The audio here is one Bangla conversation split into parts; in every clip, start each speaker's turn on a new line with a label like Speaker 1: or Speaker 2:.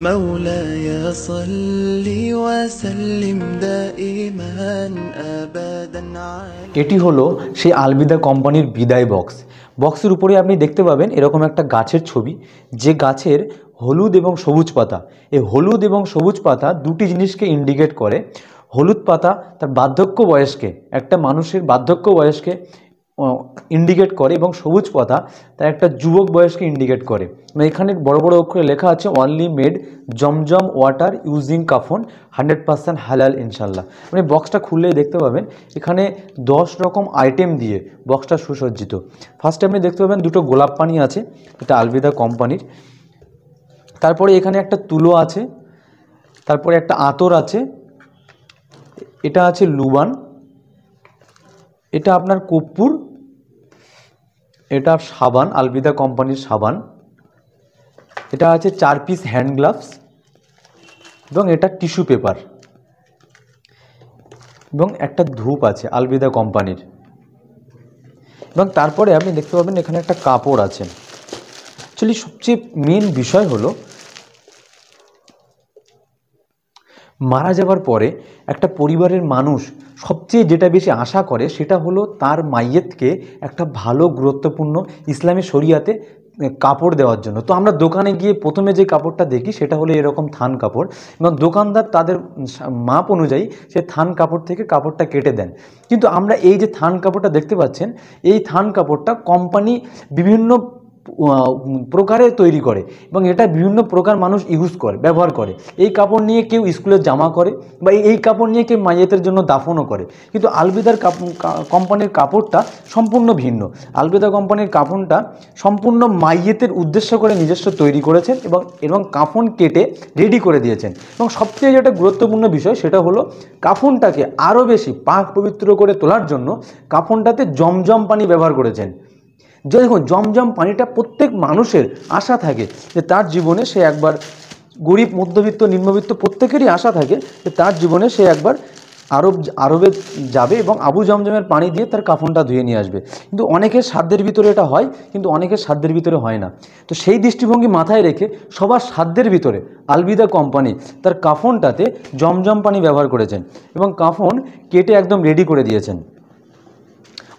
Speaker 1: مولاي صل وسلم دائما أبدا على
Speaker 2: এটি হলো সেই আলবিদা কোম্পানির বিদায় বক্স। বক্সের উপরে আপনি দেখতে পাবেন এরকম একটা গাছের ছবি, যে গাছের হলুদ এবং সবুজ পাতা। এই হলুদ এবং সবুজ পাতা দুটি জিনিসকে ইন্ডিকেট করে। হলুদ পাতা তার বার্ধক্য বয়সকে, একটা মানুষের বার্ধক্য বয়সকে ইন্ডিকেট করে, এবং সবুজ পাতা তার একটা যুবক বয়সকে ইন্ডিকেট করে। এখানে বড় বড় অক্ষরে লেখা আছে অনলি মেড জমজম ওয়াটার ইউজিং কাফন 100% হালাল ইনশাল্লাহ। মানে বক্সটা খুললেই দেখতে পাবেন এখানে 10 রকম আইটেম দিয়ে বক্সটা সুসজ্জিত। ফার্স্টে আপনি দেখতে পাবেন দুটো গোলাপ পানি আছে, এটা আলবিদা কোম্পানির। তারপরে এখানে একটা তুলো আছে, তারপরে একটা আতর আছে, এটা আছে লুবান, এটা আপনার কর্পূর, এটা সাবান, আলবিদা কোম্পানির সাবান, এটা আছে 4 পিস হ্যান্ড গ্লাভস, এবং এটা টিস্যু পেপার, এবং একটা ধূপ আছে আলবিদা কোম্পানির। এবং তারপরে আপনি দেখতে পাবেন এখানে একটা কাপড় আছে। অ্যাকচুয়ালি সবচেয়ে মেন বিষয় হলো মারা যাওয়ার পরে একটা পরিবারের মানুষ সবচেয়ে যেটা বেশি আশা করে সেটা হলো তার মাইয়েতকে একটা ভালো গুরুত্বপূর্ণ ইসলামী শরিয়াতে কাপড় দেওয়ার জন্য। তো আমরা দোকানে গিয়ে প্রথমে যে কাপড়টা দেখি সেটা হলো এরকম থান কাপড়, এবং দোকানদার তাদের মাপ অনুযায়ী সে থান কাপড় থেকে কাপড়টা কেটে দেন। কিন্তু আমরা এই যে থান কাপড়টা দেখতে পাচ্ছেন, এই থান কাপড়টা কোম্পানি বিভিন্ন প্রকারে তৈরি করে, এবং এটা বিভিন্ন প্রকার মানুষ ইউজ করে, ব্যবহার করে। এই কাপড় নিয়ে কেউ স্কুলের জামা করে, বা এই কাপড় নিয়ে কেউ মাইয়েতের জন্য দাফনও করে। কিন্তু আলবিদার কোম্পানির কাপড়টা সম্পূর্ণ ভিন্ন। আলবিদা কোম্পানির কাফনটা সম্পূর্ণ মাইয়েতের উদ্দেশ্য করে নিজস্ব তৈরি করেছেন, এবং কাফন কেটে রেডি করে দিয়েছেন। এবং সবচেয়ে যেটা গুরুত্বপূর্ণ বিষয় সেটা হলো কাফনটাকে আরও বেশি পাক পবিত্র করে তোলার জন্য কাফনটাতে জমজম পানি ব্যবহার করেছেন। যে দেখুন, জমজম পানিটা প্রত্যেক মানুষের আশা থাকে যে তার জীবনে সে একবার, গরিব মধ্যবিত্ত নিম্নবিত্ত প্রত্যেকেরই আশা থাকে যে তার জীবনে সে একবার আরবে যাবে এবং আবু জমজমের পানি দিয়ে তার কাফনটা ধুয়ে নিয়ে আসবে। কিন্তু অনেকের সাধ্যের ভিতরে এটা হয়, কিন্তু অনেকের সাধ্যের ভিতরে হয় না। তো সেই দৃষ্টিভঙ্গি মাথায় রেখে সবার সাধ্যের ভিতরে আলবিদা কোম্পানি তার কাফনটাতে জমজম পানি ব্যবহার করেছেন, এবং কাফন কেটে একদম রেডি করে দিয়েছেন।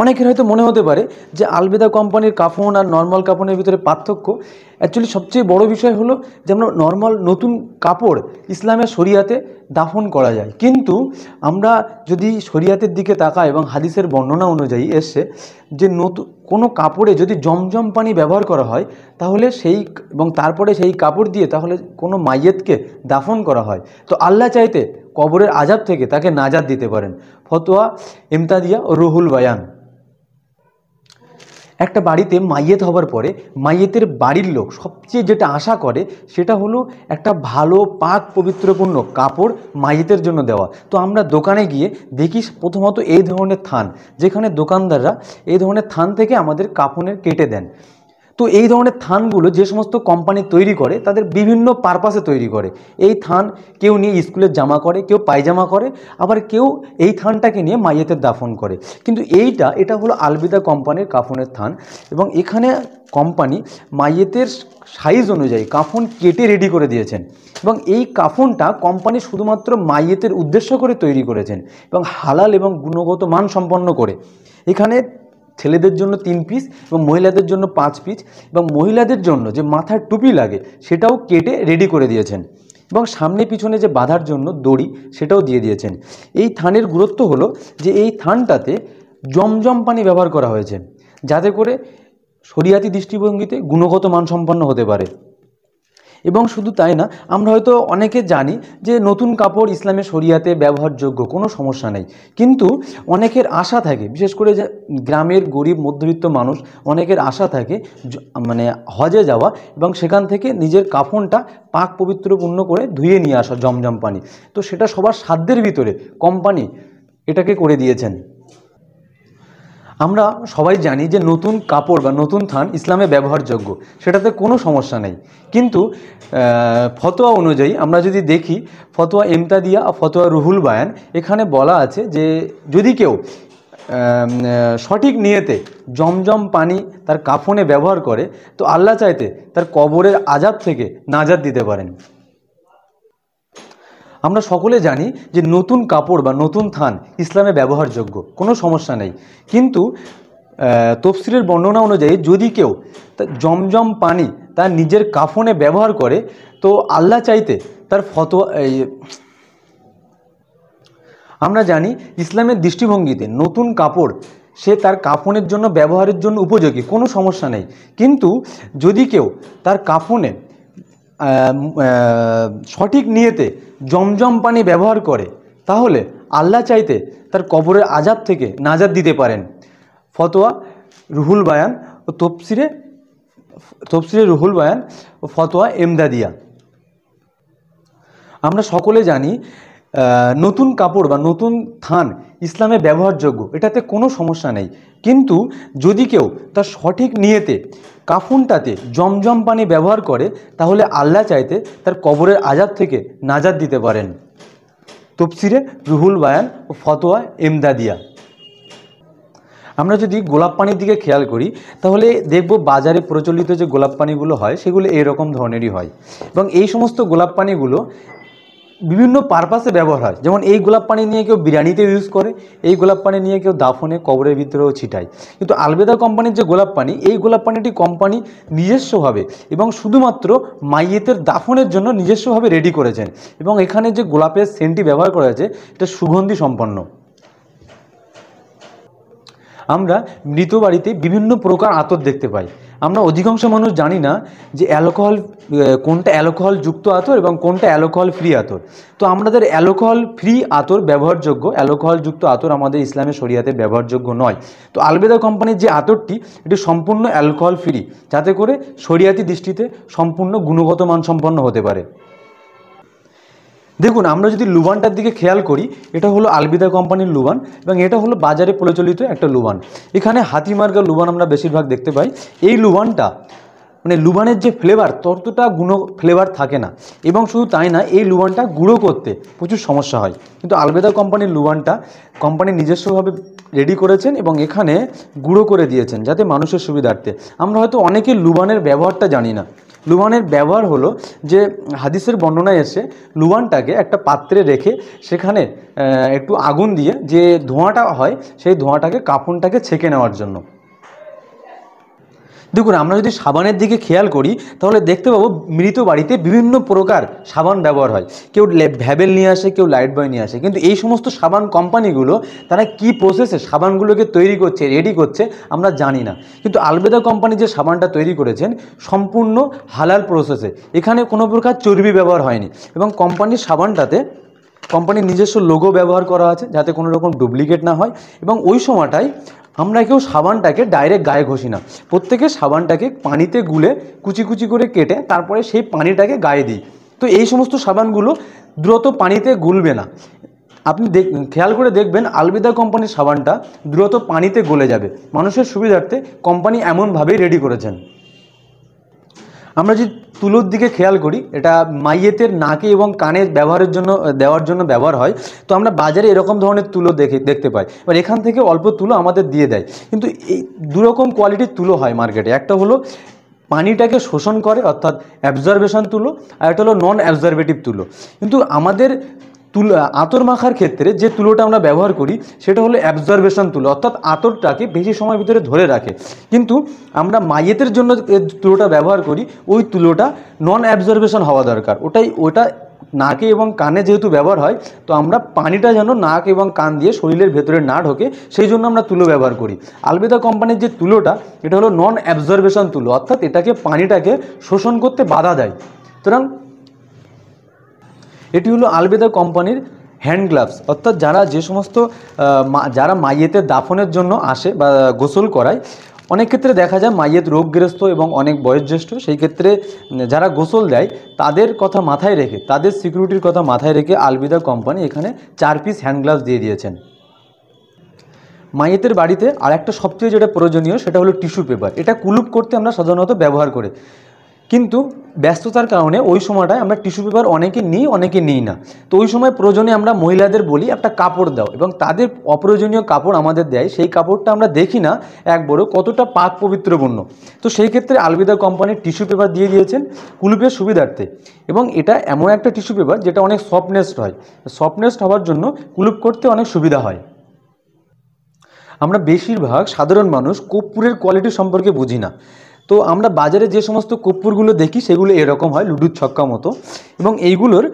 Speaker 2: অনেকের হয়তো মনে হতে পারে যে আলবিদা কোম্পানির কাফন আর নর্মাল কাফনের ভিতরে পার্থক্য। অ্যাকচুয়ালি সবচেয়ে বড় বিষয় হলো যে আমরা নর্মাল নতুন কাপড় ইসলামের শরিয়াতে দাফন করা যায়, কিন্তু আমরা যদি শরিয়াতের দিকে তাকাই এবং হাদিসের বর্ণনা অনুযায়ী এসছে যে নতুন কোনো কাপড়ে যদি জমজম পানি ব্যবহার করা হয় তাহলে এবং তারপরে সেই কাপড় দিয়ে তাহলে কোনো মাইয়েতকে দাফন করা হয়, তো আল্লাহ চাইতে কবরের আযাব থেকে তাকে নাজাত দিতে পারেন। ফতোয়া ইমতাদিয়া ও রুহুল বায়ান। একটা বাড়িতে মাইয়েত হবার পরে মাইয়েতের বাড়ির লোক সবচেয়ে যেটা আশা করে সেটা হলো একটা ভালো পাক পবিত্রপূর্ণ কাপড় মাইয়েতের জন্য দেওয়া। তো আমরা দোকানে গিয়ে দেখি প্রথমত এই ধরনের থান, যেখানে দোকানদাররা এই ধরনের থান থেকে আমাদের কাফনের কেটে দেন। তো এই ধরনের থানগুলো যে সমস্ত কোম্পানি তৈরি করে তাদের বিভিন্ন পারপাসে তৈরি করে। এই থান কেউ নিয়ে স্কুলের জামা করে, কেউ পায়জামা করে, আবার কেউ এই থানটাকে নিয়ে মাইয়েতের দাফন করে। কিন্তু এটা হলো আলবিদা কোম্পানির কাফনের থান, এবং এখানে কোম্পানি মাইয়েতের সাইজ অনুযায়ী কাফন কেটে রেডি করে দিয়েছেন, এবং এই কাফনটা কোম্পানি শুধুমাত্র মাইয়েতের উদ্দেশ্য করে তৈরি করেছেন, এবং হালাল এবং গুণগত মান সম্পন্ন করে। এখানে ছেলেদের জন্য 3 পিস এবং মহিলাদের জন্য 5 পিস, এবং মহিলাদের জন্য যে মাথায় টুপি লাগে সেটাও কেটে রেডি করে দিয়েছেন, এবং সামনে পিছনে যে বাঁধার জন্য দড়ি সেটাও দিয়ে দিয়েছেন। এই থানের গুরুত্ব হলো যে এই থানটাতে জমজম পানি ব্যবহার করা হয়েছে, যাতে করে শরিয়াতি দৃষ্টিভঙ্গিতে গুণগত মানসম্পন্ন হতে পারে। এবং শুধু তাই না, আমরা হয়তো অনেকে জানি যে নতুন কাপড় ইসলামের শরিয়াতে ব্যবহারযোগ্য, কোনো সমস্যা নেই, কিন্তু অনেকের আশা থাকে, বিশেষ করে যে গ্রামের গরিব মধ্যবিত্ত মানুষ, অনেকের আশা থাকে মানে হজে যাওয়া এবং সেখান থেকে নিজের কাফনটা পাক পবিত্রপূর্ণ করে ধুয়ে নিয়ে আসা জমজম পানি। তো সেটা সবার সাধ্যের ভিতরে কোম্পানি এটাকে করে দিয়েছেন। আমরা সবাই জানি যে নতুন কাপড় বা নতুন থান ইসলামে ব্যবহারযোগ্য, সেটাতে কোনো সমস্যা নেই, কিন্তু ফতোয়া অনুযায়ী আমরা যদি দেখি, ফতোয়া ইমতাদিয়া আর ফতোয়া রুহুল বায়ান, এখানে বলা আছে যে যদি কেউ সঠিক নিয়তে জমজম পানি তার কাফনে ব্যবহার করে তো আল্লাহ চাইতে তার কবরের আযাব থেকে নাজাত দিতে পারেন। আমরা সকলে জানি যে নতুন কাপড় বা নতুন থান ইসলামে ব্যবহারযোগ্য, কোনো সমস্যা নেই। কিন্তু তফসিরের বর্ণনা অনুযায়ী যদি কেউ জমজম পানি তার নিজের কাফনে ব্যবহার করে, তো আল্লাহ চাইতে তার ফতোয়া আমরা জানি ইসলামের দৃষ্টিভঙ্গিতে নতুন কাপড় সে তার কাফনের জন্য ব্যবহারের জন্য উপযোগী, কোনো সমস্যা নেই। কিন্তু যদি কেউ তার কাফনে সঠিক নিয়তে জমজম পানি ব্যবহার করে, তাহলে আল্লাহ চাইতে তার কবরের আযাব থেকে নাজাত দিতে পারেন। ফতোয়া রুহুল বায়ান ও তফসিরে রুহুল বায়ান ও ফতোয়া এমদাদিয়া। আমরা সকলে জানি নতুন কাপড় বা নতুন থান ইসলামে ব্যবহারযোগ্য, এটাতে কোনো সমস্যা নেই। কিন্তু যদি কেউ তার সঠিক নিয়তে কাফনটাতে জমজম পানি ব্যবহার করে, তাহলে আল্লাহ চাইতে তার কবরের আযাব থেকে নাজাত দিতে পারেন। তফসিরে রুহুল বায়ান ও ফতোয়া এমদাদিয়া। আমরা যদি গোলাপ পানির দিকে খেয়াল করি, তাহলে দেখব বাজারে প্রচলিত যে গোলাপ পানিগুলো হয় সেগুলো এরকম ধরনেরই হয়, এবং এই সমস্ত গোলাপ পানিগুলো বিভিন্ন পারপাসে ব্যবহার হয়। যেমন এই গোলাপ পানি নিয়ে কেউ বিরিয়ানিতে ইউজ করে, এই গোলাপ পানি নিয়ে কেউ দাফনে কবরের ভিতরেও ছিটায়। কিন্তু আলবেদা কোম্পানির যে গোলাপ পানি, এই গোলাপ পানিটি কোম্পানি নিজস্বভাবে এবং শুধুমাত্র মাইয়েতের দাফনের জন্য নিজস্বভাবে রেডি করেছেন, এবং এখানে যে গোলাপের সেন্টটি ব্যবহার করা হয়েছে এটা সুগন্ধি সম্পন্ন। আমরা মৃত বাড়িতে বিভিন্ন প্রকার আতর দেখতে পাই। আমরা অধিকাংশ মানুষ জানি না যে কোনটা অ্যালকোহল যুক্ত আতর এবং কোনটা অ্যালকোহল ফ্রি আতর। তো আমাদের অ্যালকোহল ফ্রি আতর ব্যবহারযোগ্য, অ্যালকোহল যুক্ত আতর আমাদের ইসলামের শরিয়াতে ব্যবহারযোগ্য নয়। তো আলবেদা কোম্পানির যে আতরটি, এটি সম্পূর্ণ অ্যালকোহল ফ্রি, যাতে করে শরিয়াতি দৃষ্টিতে সম্পূর্ণ গুণগত মানসম্পন্ন হতে পারে। দেখুন, আমরা যদি লুবানটার দিকে খেয়াল করি, এটা হলো আলবিদা কোম্পানির লুবান, এবং এটা হলো বাজারে প্রচলিত একটা লুবান। এখানে হাতিমার্গা লুবান আমরা বেশিরভাগ দেখতে পাই। এই লুবানটা মানে লুবানের যে ফ্লেভার, ততটা ফ্লেভার থাকে না, এবং শুধু তাই না, এই লুবানটা গুঁড়ো করতে প্রচুর সমস্যা হয়। কিন্তু আলবেদা কোম্পানির লুবানটা কোম্পানি নিজস্বভাবে রেডি করেছেন এবং এখানে গুঁড়ো করে দিয়েছেন যাতে মানুষের সুবিধার্থে। আমরা হয়তো অনেকে লুবানের ব্যবহারটা জানি না। লুবানের ব্যবহার হলো যে হাদিসের বর্ণনায় এসে লুবানটাকে একটা পাত্রে রেখে সেখানে একটু আগুন দিয়ে যে ধোঁয়াটা হয়, সেই ধোঁয়াটাকে কাফনটাকে ছেঁকে নেওয়ার জন্য। দেখুন, আমরা যদি সাবানের দিকে খেয়াল করি, তাহলে দেখতে পাবো মৃত বাড়িতে বিভিন্ন প্রকার সাবান ব্যবহার হয়। কেউ ভ্যাবেল নিয়ে আসে, কেউ লাইট বয় নিয়ে আসে। কিন্তু এই সমস্ত সাবান কোম্পানিগুলো তারা কি প্রসেসে সাবানগুলোকে তৈরি করছে, রেডি করছে, আমরা জানি না। কিন্তু আলবেদা কোম্পানি যে সাবানটা তৈরি করেছেন সম্পূর্ণ হালাল প্রসেসে, এখানে কোনো প্রকার চর্বি ব্যবহার হয়নি, এবং কোম্পানির সাবানটাতে কোম্পানির নিজস্ব লোগো ব্যবহার করা আছে যাতে কোনো রকম ডুপ্লিকেট না হয়। এবং ওই সময়টায় আমরা কেউ সাবানটাকে ডাইরেক্ট গায়ে ঘষি না, প্রত্যেকে সাবানটাকে পানিতে গুলে কুচি কুচি করে কেটে তারপরে সেই পানিটাকে গায়ে দিই। তো এই সমস্ত সাবানগুলো দ্রুত পানিতে গুলবে না। আপনি খেয়াল করে দেখবেন আলবিদা কোম্পানির সাবানটা দ্রুত পানিতে গলে যাবে। মানুষের সুবিধার্থে কোম্পানি এমনভাবেই রেডি করেছেন। আমরা যদি তুলোর দিকে খেয়াল করি, এটা মাইয়েতের নাকে এবং কানে দেওয়ার জন্য ব্যবহার হয়। তো আমরা বাজারে এরকম ধরনের তুলো দেখতে পাই। এবার এখান থেকে অল্প তুলো আমাদের দিয়ে দেয়। কিন্তু এই দুরকম কোয়ালিটির তুলো হয় মার্কেটে। একটা হলো পানিটাকে শোষণ করে, অর্থাৎ অ্যাবজর্বেশন তুলো, আর একটা হলো নন অ্যাবজর্বেটিভ তুলো। কিন্তু আমাদের আতর মাখার ক্ষেত্রে যে তুলোটা আমরা ব্যবহার করি সেটা হলো অ্যাবজর্বেশন তুলো, অর্থাৎ আতরটাকে বেশি সময় ভিতরে ধরে রাখে। কিন্তু আমরা মাইয়েতের জন্য যে তুলোটা ব্যবহার করি, ওই তুলোটা নন অ্যাবজর্বেশন হওয়া দরকার। ওটা নাকে এবং কানে যেহেতু ব্যবহার হয়, তো আমরা পানিটা যেন নাক এবং কান দিয়ে শরীরের ভেতরে না ঢোকে, সেই জন্য আমরা তুলো ব্যবহার করি। আলবেদা কোম্পানির যে তুলোটা, এটা হলো নন অ্যাবজর্বেশন তুলো, অর্থাৎ এটাকে পানিটাকে শোষণ করতে বাধা দেয়। সুতরাং এটি হলো আলবেদা কোম্পানির হ্যান্ড গ্লাভস, অর্থাৎ যারা মাইয়েতের দাফনের জন্য আসে বা গোসল করায়। অনেক ক্ষেত্রে দেখা যায় মাইয়েত রোগগ্রস্ত এবং অনেক বয়োজ্যেষ্ঠ, সেই ক্ষেত্রে যারা গোসল দেয় তাদের কথা মাথায় রেখে, তাদের সিকিউরিটির কথা মাথায় রেখে আলবেদা কোম্পানি এখানে 4 পিস হ্যান্ড গ্লাভস দিয়ে দিয়েছেন। মাইয়েতের বাড়িতে আর একটা সবচেয়ে যেটা প্রয়োজনীয় সেটা হলো টিস্যু পেপার। এটা কুলুপ করতে আমরা সাধারণত ব্যবহার করি। কিন্তু ব্যস্ততার কারণে ওই সময়টায় আমরা টিস্যু পেপার অনেকে নিই অনেকে নিই না। তো ওই সময় প্রয়োজনে আমরা মহিলাদের বলি একটা কাপড় দাও, এবং তাদের অপ্রয়োজনীয় কাপড় আমাদের দেয়, সেই কাপড়টা আমরা দেখি না একবারও কতটা পাক পবিত্রপূর্ণ। তো সেই ক্ষেত্রে আলবিদা কোম্পানির টিস্যু পেপার দিয়ে দিয়েছেন কুলুপের সুবিধার্থে, এবং এটা এমন একটা টিস্যু পেপার যেটা অনেক সফটনেসড হয়। সফটনেসড হওয়ার জন্য কুলুপ করতে অনেক সুবিধা হয়। আমরা বেশিরভাগ সাধারণ মানুষ কর্পূরের কোয়ালিটি সম্পর্কে বুঝি না। তো আমরা বাজারে যে সমস্ত কর্পূরগুলো দেখি সেগুলো এরকম হয়, লুডুর ছক্কা মতো, এবং এইগুলোর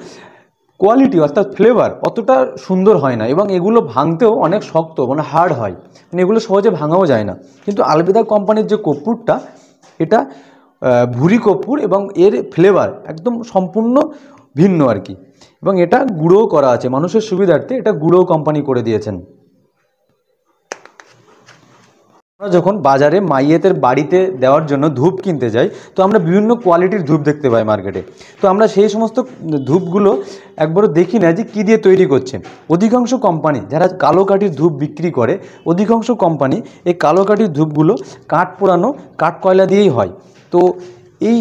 Speaker 2: কোয়ালিটি অর্থাৎ ফ্লেভার অতটা সুন্দর হয় না, এবং এগুলো ভাঙতেও অনেক শক্ত, মানে হার্ড হয়, মানে এগুলো সহজে ভাঙাও যায় না। কিন্তু আলবিদা কোম্পানির যে কর্পূরটা, এটা ভুরি কর্পূর, এবং এর ফ্লেভার একদম সম্পূর্ণ ভিন্ন আর কি, এবং এটা গুঁড়োও করা আছে মানুষের সুবিধার্থে, এটা গুঁড়োও কোম্পানি করে দিয়েছেন। আমরা যখন বাজারে মাইয়েতের বাড়িতে দেওয়ার জন্য ধূপ কিনতে যাই, তো আমরা বিভিন্ন কোয়ালিটির ধূপ দেখতে পাই মার্কেটে। তো আমরা সেই সমস্ত ধূপগুলো একবারও দেখি না যে কী দিয়ে তৈরি করছে। অধিকাংশ কোম্পানি যারা কালো কাঠির ধূপ বিক্রি করে, অধিকাংশ কোম্পানি এই কালো কাঠির ধূপগুলো কাঠ পোড়ানো, কাঠ কয়লা দিয়েই হয়। তো এই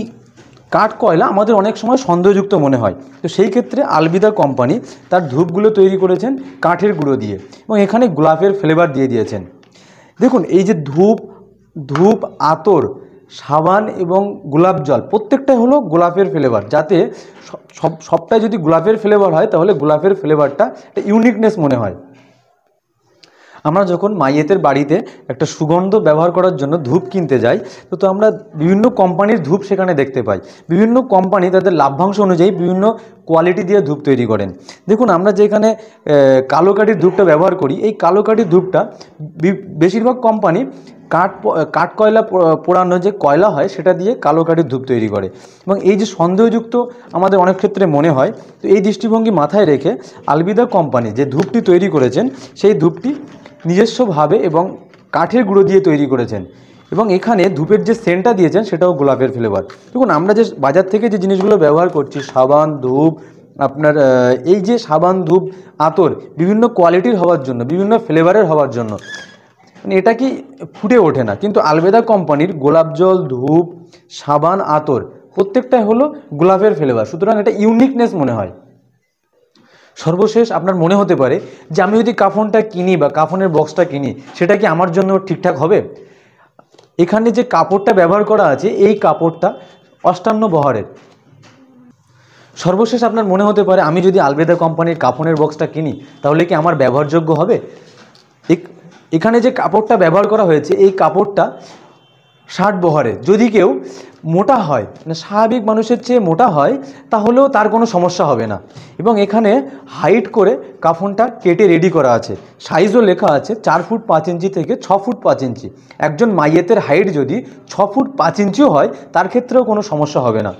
Speaker 2: কাঠ কয়লা আমাদের অনেক সময় সন্দেহযুক্ত মনে হয়। তো সেই ক্ষেত্রে আলবিদা কোম্পানি তার ধূপগুলো তৈরি করেছেন কাঠের গুঁড়ো দিয়ে, এবং এখানে গোলাপের ফ্লেভার দিয়ে দিয়েছেন। দেখুন, এই যে ধূপ, আতর, সাবান এবং গোলাপ জল প্রত্যেকটাই হলো গোলাপের ফ্লেভার। যাতে সবটাই যদি গোলাপের ফ্লেভার হয় তাহলে গোলাপের ফ্লেভারটা একটা ইউনিকনেস মনে হয়। আমরা যখন মাইয়েতের বাড়িতে একটা সুগন্ধ ব্যবহার করার জন্য ধূপ কিনতে যাই, তো আমরা বিভিন্ন কোম্পানির ধূপ সেখানে দেখতে পাই। বিভিন্ন কোম্পানি তাদের লাভ্যাংশ অনুযায়ী বিভিন্ন কোয়ালিটি দিয়ে ধূপ তৈরি করেন। দেখুন, আমরা যেখানে কালো কাঠির ধূপটা ব্যবহার করি, এই কালো কাঠির ধূপটা বেশিরভাগ কোম্পানি কাঠ কয়লা পোড়ানো যে কয়লা হয় সেটা দিয়ে কালো কাঠির ধূপ তৈরি করে, এবং এই যে সন্দেহযুক্ত আমাদের অনেক ক্ষেত্রে মনে হয়। তো এই দৃষ্টিভঙ্গি মাথায় রেখে আলবিদা কোম্পানি যে ধূপটি তৈরি করেছেন, সেই ধূপটি নিজস্বভাবে এবং কাঠের গুঁড়ো দিয়ে তৈরি করেছেন, এবং এখানে ধূপের যে সেন্টটা দিয়েছেন সেটাও গোলাপের ফ্লেভার। দেখুন, আমরা যে বাজার থেকে যে জিনিসগুলো ব্যবহার করছি, সাবান, ধূপ, আপনার এই যে সাবান, ধূপ, আতর বিভিন্ন কোয়ালিটির হওয়ার জন্য, বিভিন্ন ফ্লেভারের হওয়ার জন্য মানে এটা কি ফুটে ওঠে না। কিন্তু আলবেদা কোম্পানির গোলাপ জল, ধূপ, সাবান, আতর প্রত্যেকটাই হলো গোলাপের ফ্লেভার, সুতরাং এটা ইউনিকনেস মনে হয়। সর্বশেষ আপনার মনে হতে পারে যে আমি যদি কাফনটা কিনি বা কাফনের বক্সটা কিনি, সেটা কি আমার জন্য ঠিকঠাক হবে? এখানে যে কাপড়টা ব্যবহার করা আছে, এই কাপড়টা অষ্টান্ন বহরের। সর্বশেষ আপনার মনে হতে পারে আমি যদি আলবেদা কোম্পানির কাফনের বক্সটা কিনি তাহলে কি আমার ব্যবহারযোগ্য হবে? এখানে যে কাপড়টা ব্যবহার করা হয়েছে, এই কাপড়টা 60 বহরের। যদি কেউ মোটা হয়, মানে স্বাভাবিক মানুষের চেয়ে মোটা হয়, তাহলেও তার কোনো সমস্যা হবে না। এবং এখানে হাইট করে কাফনটা কেটে রেডি করা আছে, সাইজও লেখা আছে 4 ফুট 5 ইঞ্চি থেকে 6 ফুট 5 ইঞ্চি। একজন মাইয়েতের হাইট যদি 6 ফুট 5 ইঞ্চিও হয়, তার ক্ষেত্রেও কোনো সমস্যা হবে না।